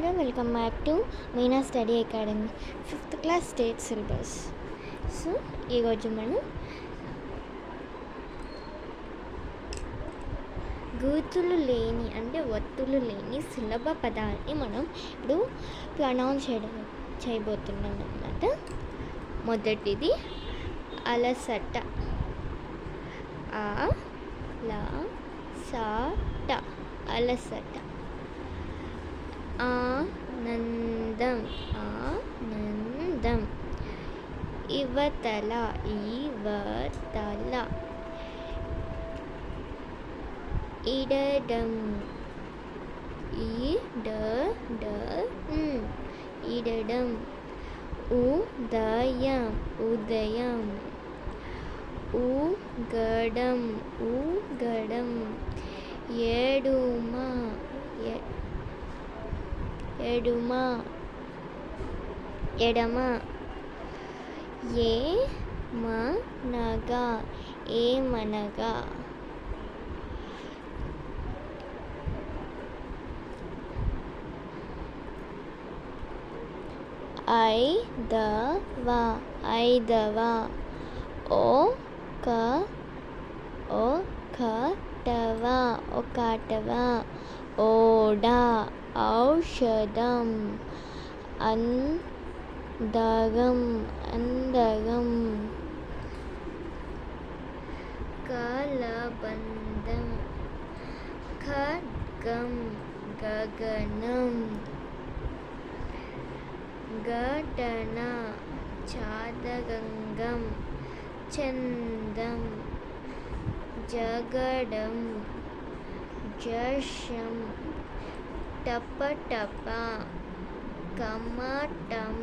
children, welcome back to Meena Study Academy 5th class state syllabus. So ఈరోజు మనం గుర్తులు లేని అంటే ఒత్తులు లేని సులభ పదాలని మనం ఇప్పుడు ప్రొనౌన్స్ చేయబోతున్నాం అన్నమాట. మొదటిది అలసట. అలసట. ఆనందం. ఇవతల. ఇడడం. ఇడడం. ఉదయం. ఊగడం. ఎడమ. ఏమనగా. ఐదవ. ఒకటవ. ఓడ. ఔషధం. అందరం. కలబందం. ఖడ్గం. గగనం. ఘటన. చాదగంగం. చందం. జగడం. జర్షం. టపటప. కమటం.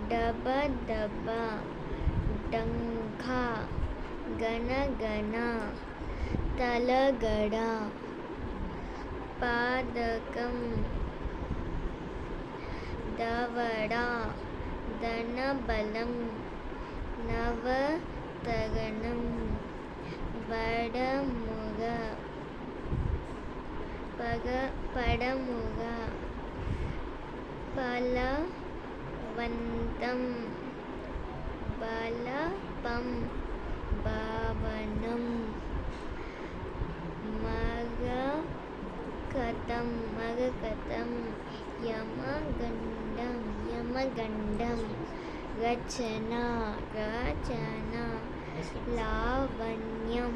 డబడబ. డంఖ. గణగణ. తలగడ. పాదకం. దవడ. ధనబలం. నవతరణం. పడముగ. బలవంతం. బలపం. భావనం. మగకతం. యమగండం. రచన. లావణ్యం.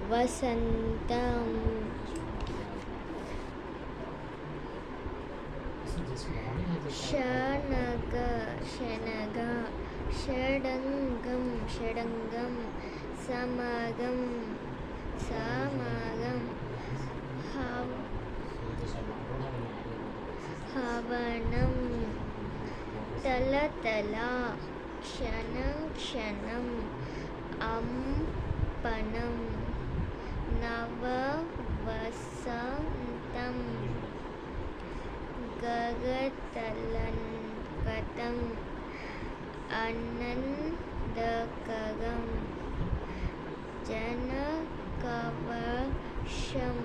వసంతం. శనగ. షడంగం. సమాగం. హవనం. తలతల. క్షణం. అంపనం. నవవసంతం. గగతలంకతం. ఆనందకరం. జనకవర్షం.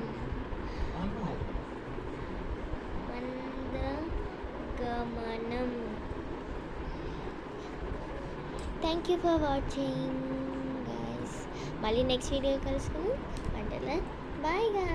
మందగమనం. Thank you for watching guys. మళ్ళీ నెక్స్ట్ వీడియో కలుసుకుందాం. అంటే బాయ్ గైస్.